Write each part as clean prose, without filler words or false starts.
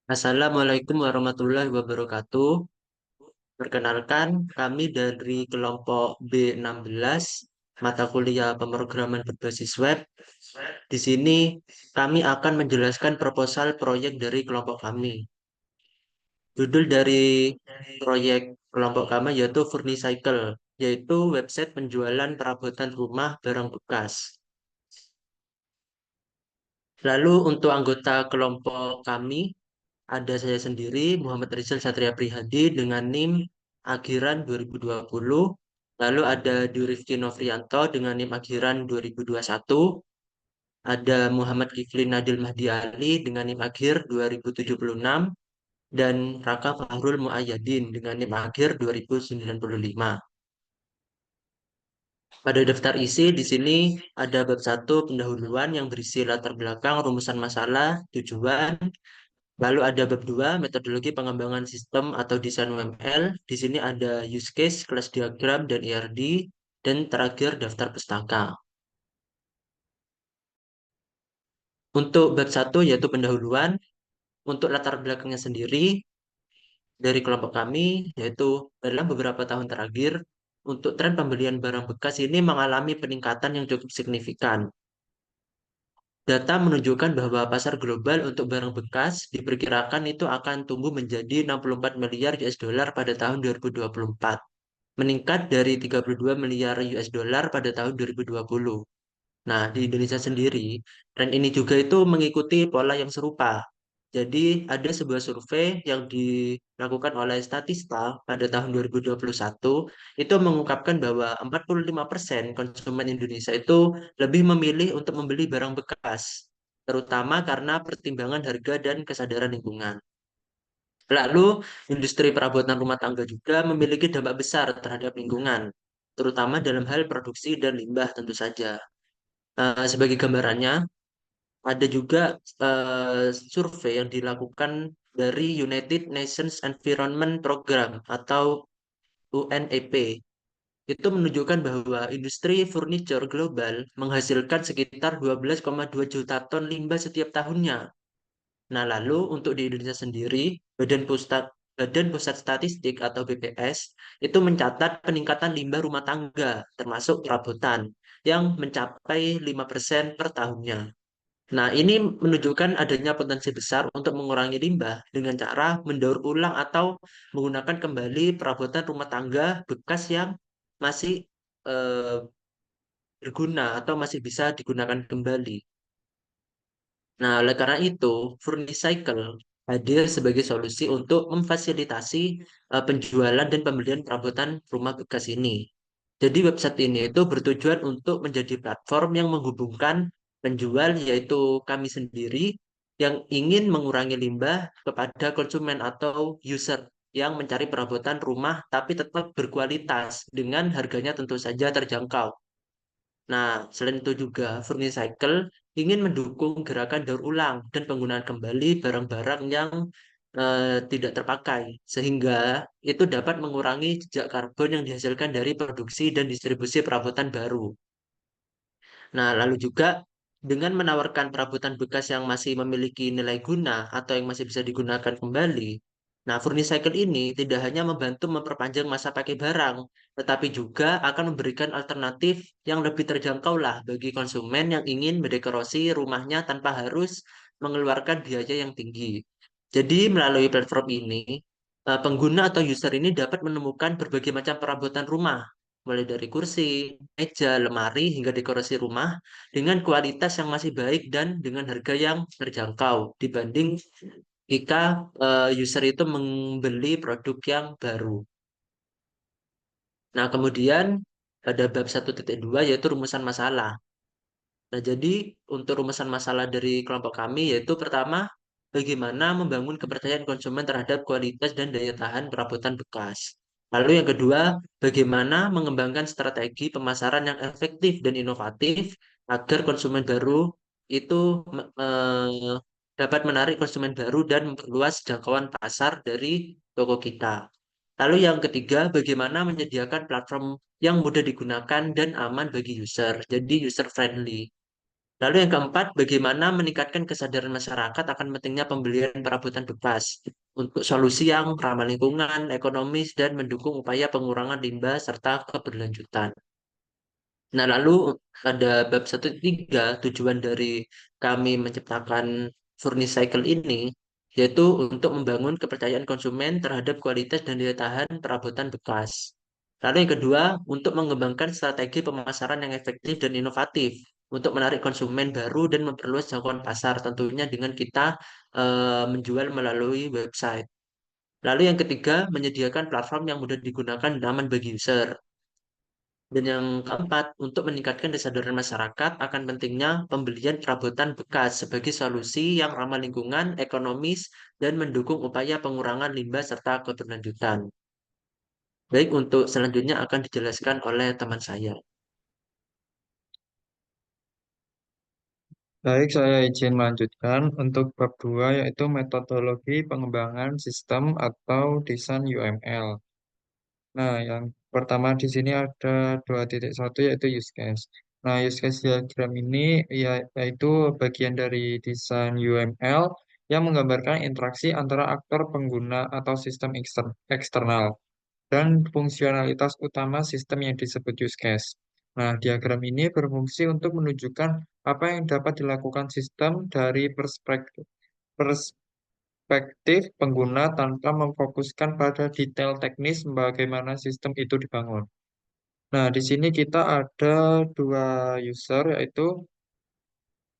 Assalamualaikum warahmatullahi wabarakatuh. Perkenalkan, kami dari kelompok B16, mata kuliah pemrograman berbasis web. Di sini kami akan menjelaskan proposal proyek dari kelompok kami. Judul dari proyek kelompok kami yaitu Furnicycle, yaitu website penjualan perabotan rumah barang bekas. Lalu untuk anggota kelompok kami, ada saya sendiri, Muhammad Rizal Satria Prihadi dengan NIM akhiran 2020. Lalu ada Durifki Novrianto dengan NIM akhiran 2021. Ada Muhammad Kifli Nadil Mahdi Ali dengan NIM akhir 2076. Dan Raka Fahrul Muayyadin dengan NIM akhir 2095. Pada daftar isi di sini ada bab 1 pendahuluan yang berisi latar belakang, rumusan masalah, tujuan. Lalu ada bab 2 metodologi pengembangan sistem atau desain UML. Di sini ada use case, kelas diagram, dan ERD. Dan terakhir daftar pustaka. Untuk bab 1 yaitu pendahuluan, untuk latar belakangnya sendiri dari kelompok kami, yaitu dalam beberapa tahun terakhir, untuk tren pembelian barang bekas ini mengalami peningkatan yang cukup signifikan. Data menunjukkan bahwa pasar global untuk barang bekas diperkirakan itu akan tumbuh menjadi 64 miliar US dollar pada tahun 2024, meningkat dari 32 miliar US dollar pada tahun 2020. Nah, di Indonesia sendiri, tren ini juga itu mengikuti pola yang serupa. Jadi, ada sebuah survei yang dilakukan oleh Statista pada tahun 2021, itu mengungkapkan bahwa 45% konsumen Indonesia itu lebih memilih untuk membeli barang bekas, terutama karena pertimbangan harga dan kesadaran lingkungan. Lalu, industri perabotan rumah tangga juga memiliki dampak besar terhadap lingkungan, terutama dalam hal produksi dan limbah tentu saja. Sebagai gambarannya, ada juga survei yang dilakukan dari United Nations Environment Program atau UNEP. Itu menunjukkan bahwa industri furniture global menghasilkan sekitar 12,2 juta ton limbah setiap tahunnya. Nah, lalu untuk di Indonesia sendiri, Badan Pusat Statistik atau BPS itu mencatat peningkatan limbah rumah tangga, termasuk perabotan, yang mencapai 5% per tahunnya. Nah, ini menunjukkan adanya potensi besar untuk mengurangi limbah dengan cara mendaur ulang atau menggunakan kembali perabotan rumah tangga bekas yang masih eh, berguna atau masih bisa digunakan kembali. Nah, oleh karena itu, Furnicycle hadir sebagai solusi untuk memfasilitasi penjualan dan pembelian perabotan rumah bekas ini. Jadi website ini itu bertujuan untuk menjadi platform yang menghubungkan penjual yaitu kami sendiri yang ingin mengurangi limbah kepada konsumen atau user yang mencari perabotan rumah tapi tetap berkualitas dengan harganya tentu saja terjangkau. Nah, selain itu juga Furnicycle ingin mendukung gerakan daur ulang dan penggunaan kembali barang-barang yang tidak terpakai, sehingga itu dapat mengurangi jejak karbon yang dihasilkan dari produksi dan distribusi perabotan baru. Nah, lalu juga dengan menawarkan perabotan bekas yang masih memiliki nilai guna atau yang masih bisa digunakan kembali. Nah, Furnicycle ini tidak hanya membantu memperpanjang masa pakai barang, tetapi juga akan memberikan alternatif yang lebih terjangkau lah bagi konsumen yang ingin mendekorasi rumahnya tanpa harus mengeluarkan biaya yang tinggi. Jadi, melalui platform ini, pengguna atau user ini dapat menemukan berbagai macam perabotan rumah, mulai dari kursi, meja, lemari, hingga dekorasi rumah dengan kualitas yang masih baik dan dengan harga yang terjangkau dibanding jika user itu membeli produk yang baru. Nah, kemudian pada bab 1.2 yaitu rumusan masalah. Nah, jadi untuk rumusan masalah dari kelompok kami yaitu pertama, bagaimana membangun kepercayaan konsumen terhadap kualitas dan daya tahan perabotan bekas. Lalu yang kedua, bagaimana mengembangkan strategi pemasaran yang efektif dan inovatif agar konsumen baru itu dapat menarik konsumen baru dan memperluas jangkauan pasar dari toko kita. Lalu yang ketiga, bagaimana menyediakan platform yang mudah digunakan dan aman bagi user, jadi user friendly. Lalu yang keempat, bagaimana meningkatkan kesadaran masyarakat akan pentingnya pembelian perabotan bekas untuk solusi yang ramah lingkungan, ekonomis, dan mendukung upaya pengurangan limbah serta keberlanjutan. Nah, lalu ada bab 1.3 tujuan dari kami menciptakan Furnicycle ini, yaitu untuk membangun kepercayaan konsumen terhadap kualitas dan daya tahan perabotan bekas. Lalu yang kedua, untuk mengembangkan strategi pemasaran yang efektif dan inovatif untuk menarik konsumen baru dan memperluas jangkauan pasar, tentunya dengan kita menjual melalui website. Lalu yang ketiga, menyediakan platform yang mudah digunakan dan aman bagi user. Dan yang keempat, untuk meningkatkan kesadaran masyarakat akan pentingnya pembelian perabotan bekas sebagai solusi yang ramah lingkungan, ekonomis, dan mendukung upaya pengurangan limbah serta keberlanjutan. Baik, untuk selanjutnya akan dijelaskan oleh teman saya. Baik, saya izin melanjutkan untuk bab 2 yaitu metodologi pengembangan sistem atau desain UML. Nah, yang pertama di sini ada 2.1 yaitu use case. Nah, use case diagram ini yaitu bagian dari desain UML yang menggambarkan interaksi antara aktor pengguna atau sistem eksternal dan fungsionalitas utama sistem yang disebut use case. Nah, diagram ini berfungsi untuk menunjukkan apa yang dapat dilakukan sistem dari perspektif pengguna tanpa memfokuskan pada detail teknis bagaimana sistem itu dibangun. Nah, di sini kita ada dua user, yaitu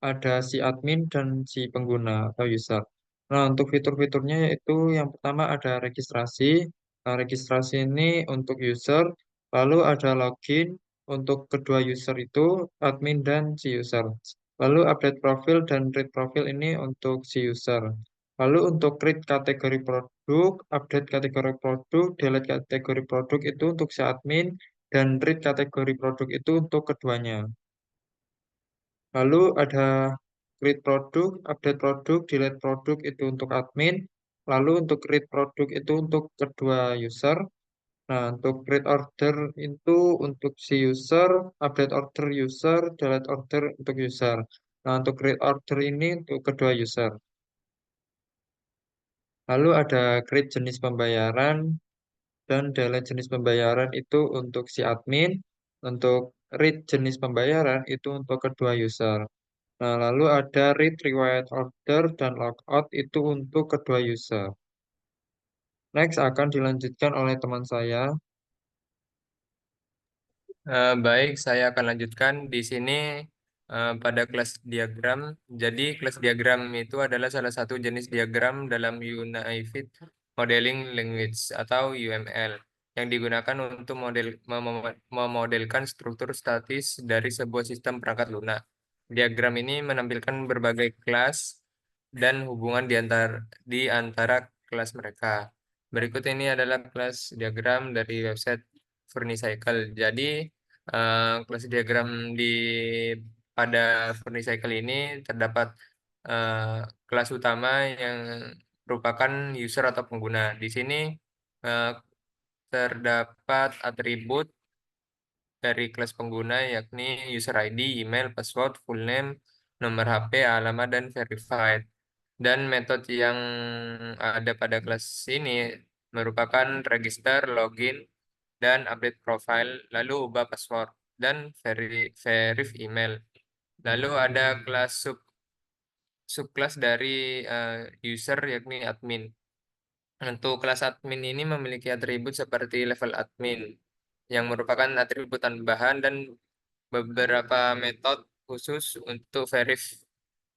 ada si admin dan si pengguna atau user. Nah, untuk fitur-fiturnya yaitu yang pertama ada registrasi. Nah, registrasi ini untuk user, lalu ada login untuk kedua user itu, admin dan si user. Lalu update profil dan read profil ini untuk si user. Lalu untuk create kategori produk, update kategori produk, delete kategori produk itu untuk si admin, dan read kategori produk itu untuk keduanya. Lalu ada create produk, update produk, delete produk itu untuk admin. Lalu untuk create produk itu untuk kedua user. Nah, untuk create order itu untuk si user, update order user, delete order untuk user. Nah, untuk create order ini untuk kedua user. Lalu ada create jenis pembayaran dan delete jenis pembayaran itu untuk si admin. Untuk read jenis pembayaran itu untuk kedua user. Nah, lalu ada read rewired order dan logout itu untuk kedua user. Next akan dilanjutkan oleh teman saya. Baik, saya akan lanjutkan di sini pada kelas diagram. Jadi kelas diagram itu adalah salah satu jenis diagram dalam Unified Modeling Language atau UML yang digunakan untuk memodelkan struktur statis dari sebuah sistem perangkat lunak. Diagram ini menampilkan berbagai kelas dan hubungan di antara kelas mereka. Berikut ini adalah kelas diagram dari website Furnicycle. Jadi kelas diagram pada Furnicycle ini terdapat eh, kelas utama yang merupakan user atau pengguna. Di sini eh, terdapat atribut dari kelas pengguna yakni user ID, email, password, full name, nomor HP, alamat, dan verified. Dan metode yang ada pada kelas ini merupakan register, login, dan update profile, lalu ubah password, dan verif email. Lalu ada kelas subkelas dari user yakni admin. Untuk kelas admin ini memiliki atribut seperti level admin, yang merupakan atribut tambahan dan beberapa metode khusus untuk verif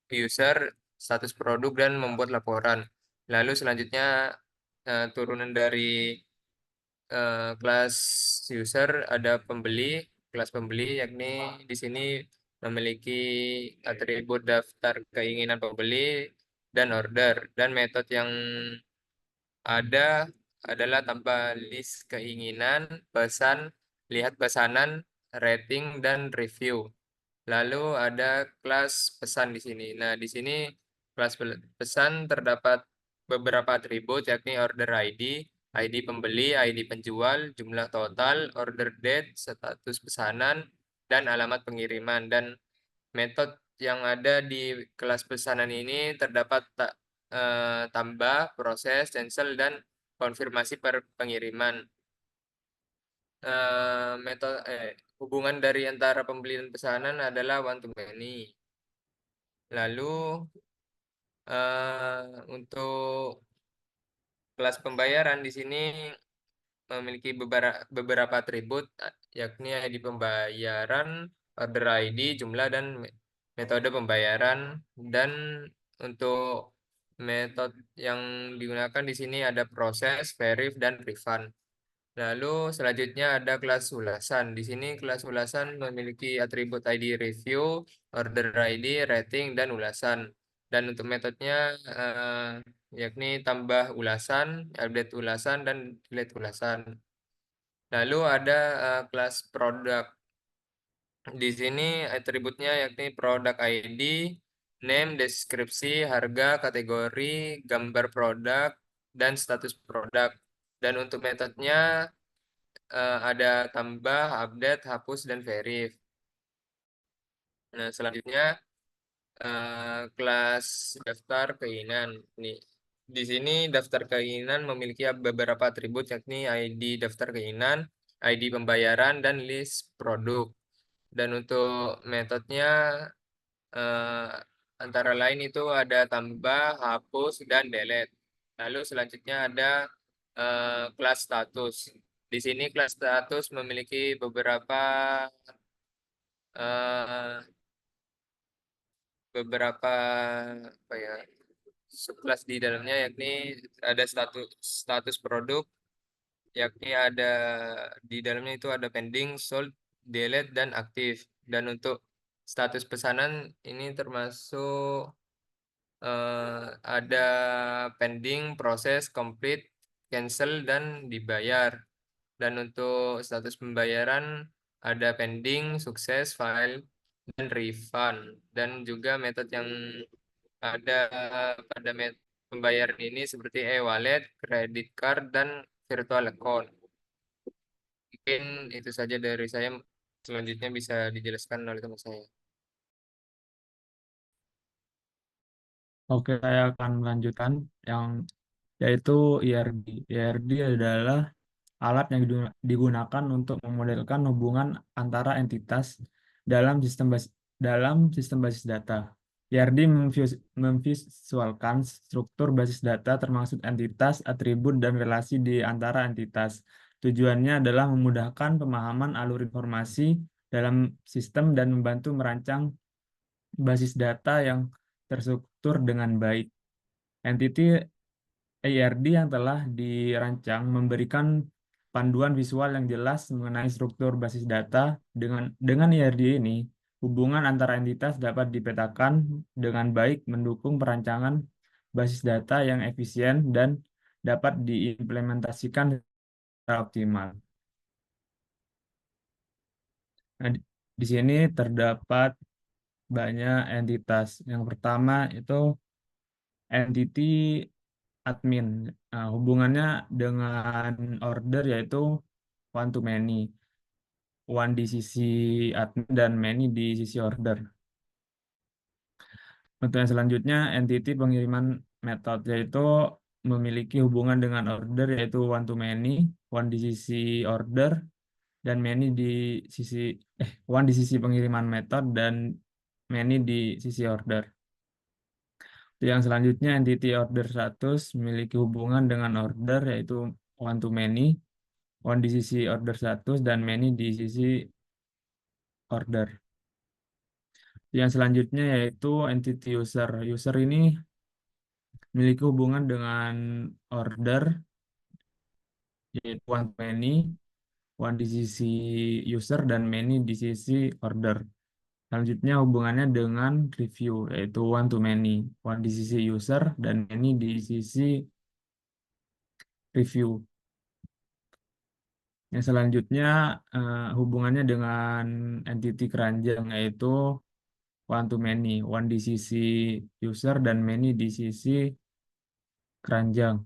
user, status produk, dan membuat laporan. Lalu selanjutnya turunan dari kelas user ada pembeli, kelas pembeli yakni di sini memiliki atribut daftar keinginan pembeli dan order, dan metode yang ada adalah tambah list keinginan, pesan, lihat pesanan, rating, dan review. Lalu ada kelas pesan di sini. Nah, di sini kelas pesan terdapat beberapa atribut yakni order ID, ID pembeli, ID penjual, jumlah total, order date, status pesanan, dan alamat pengiriman. Dan metode yang ada di kelas pesanan ini terdapat tambah, proses, cancel, dan konfirmasi per pengiriman. Hubungan dari antara pembeli dan pesanan adalah one to many. Lalu untuk kelas pembayaran di sini memiliki beberapa atribut, yakni ID pembayaran, order ID, jumlah, dan metode pembayaran. Dan untuk metode yang digunakan di sini ada proses, verif, dan refund. Lalu selanjutnya ada kelas ulasan. Di sini kelas ulasan memiliki atribut ID review, order ID, rating, dan ulasan. Dan untuk metodenya yakni tambah ulasan, update ulasan, dan delete ulasan. Lalu ada kelas produk. Di sini atributnya yakni produk ID, name, deskripsi, harga, kategori, gambar produk, dan status produk. Dan untuk metodenya ada tambah, update, hapus, dan verif. Nah, selanjutnya kelas daftar keinginan. Di sini daftar keinginan memiliki beberapa atribut yakni ID daftar keinginan, ID pembayaran, dan list produk. Dan untuk metodenya eh, antara lain itu ada tambah, hapus, dan delete. Lalu selanjutnya ada kelas status. Di sini kelas status memiliki eh, beberapa apa ya, subkelas di dalamnya, yakni ada status status produk, yakni ada di dalamnya itu ada pending, sold, delete, dan aktif. Dan untuk status pesanan ini termasuk ada pending, proses, complete, cancel, dan dibayar. Dan untuk status pembayaran ada pending, sukses, file, dan refund. Dan juga metode yang ada pada pembayaran ini seperti e-wallet, credit card, dan virtual account. Mungkin itu saja dari saya. Selanjutnya bisa dijelaskan oleh teman saya. Oke, saya akan melanjutkan yang yaitu IRD. IRD adalah alat yang digunakan untuk memodelkan hubungan antara entitas dalam sistem basis data. IRD memvisualkan struktur basis data termasuk entitas, atribut, dan relasi di antara entitas. Tujuannya adalah memudahkan pemahaman alur informasi dalam sistem dan membantu merancang basis data yang terstruktur dengan baik. Entity IRD yang telah dirancang memberikan panduan visual yang jelas mengenai struktur basis data. Dengan IRD ini, hubungan antara entitas dapat dipetakan dengan baik, mendukung perancangan basis data yang efisien dan dapat diimplementasikan secara optimal. Nah, di sini terdapat banyak entitas. Yang pertama itu entity admin. Nah, hubungannya dengan order yaitu one to many. One di sisi admin dan many di sisi order. Bentuk yang selanjutnya, entity pengiriman method, yaitu memiliki hubungan dengan order yaitu one to many, one di sisi order, dan many di sisi one di sisi pengiriman method dan many di sisi order. Yang selanjutnya, entity order status memiliki hubungan dengan order yaitu one to many, one di sisi order status dan many di sisi order. Yang selanjutnya yaitu entity user. User ini memiliki hubungan dengan order yaitu one to many, one di sisi user dan many di sisi order. Selanjutnya hubungannya dengan review yaitu one to many, one di sisi user dan many di sisi review. Yang selanjutnya hubungannya dengan entity keranjang yaitu one to many, one di sisi user dan many di sisi keranjang.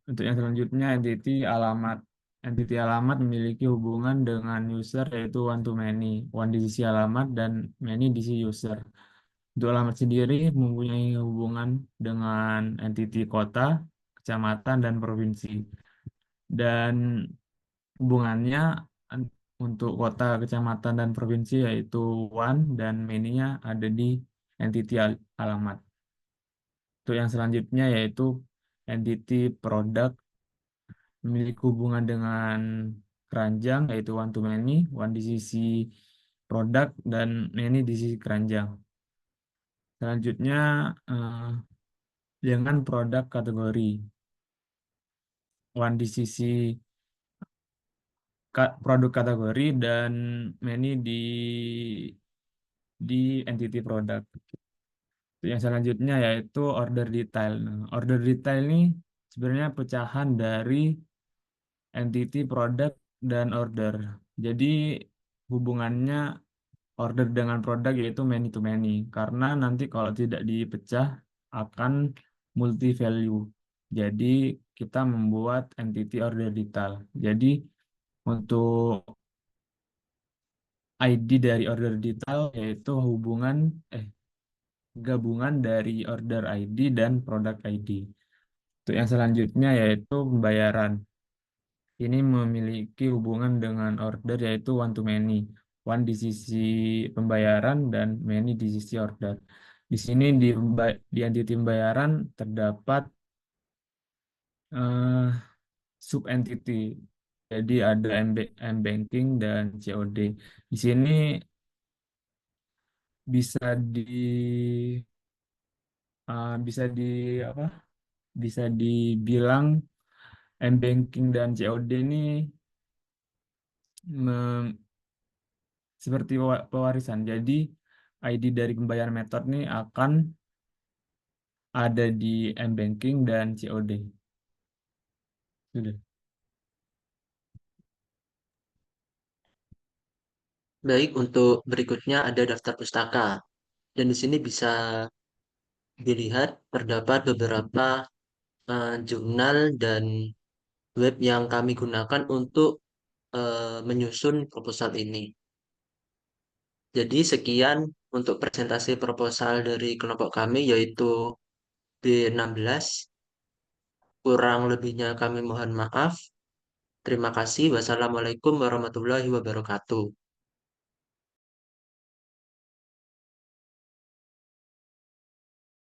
Untuk yang selanjutnya entity alamat. Entity alamat memiliki hubungan dengan user yaitu one to many, one di sisi alamat dan many di sisi user. Untuk alamat sendiri mempunyai hubungan dengan entiti kota, kecamatan, dan provinsi. Dan hubungannya an- untuk kota, kecamatan, dan provinsi yaitu one dan many-nya ada di entiti alamat. Untuk yang selanjutnya yaitu entiti produk memiliki hubungan dengan keranjang yaitu one to many, one di sisi produk dan many di sisi keranjang. Selanjutnya eh, dengan produk kategori one di sisi produk kategori dan many di entity produk. Yang selanjutnya yaitu order detail. Nah, order detail ini sebenarnya pecahan dari entity produk dan order. Jadi hubungannya order dengan produk yaitu many to many. Karena nanti kalau tidak dipecah akan multi value. Jadi kita membuat entity order detail. Jadi untuk ID dari order detail yaitu eh gabungan dari order ID dan produk ID. Untuk yang selanjutnya yaitu pembayaran. Ini memiliki hubungan dengan order yaitu one to many. One di sisi pembayaran dan many di sisi order. Di sini di entity pembayaran terdapat eh, sub entity. Jadi ada M-Banking dan COD. Di sini bisa di bisa di apa? Bisa dibilang M-Banking dan COD ini seperti pewarisan. Jadi ID dari pembayaran method ini akan ada di M-Banking dan COD. Sudah. Baik, untuk berikutnya ada daftar pustaka. Dan di sini bisa dilihat terdapat beberapa jurnal dan web yang kami gunakan untuk menyusun proposal ini. Jadi sekian untuk presentasi proposal dari kelompok kami yaitu B16. Kurang lebihnya kami mohon maaf. Terima kasih. Wassalamualaikum warahmatullahi wabarakatuh.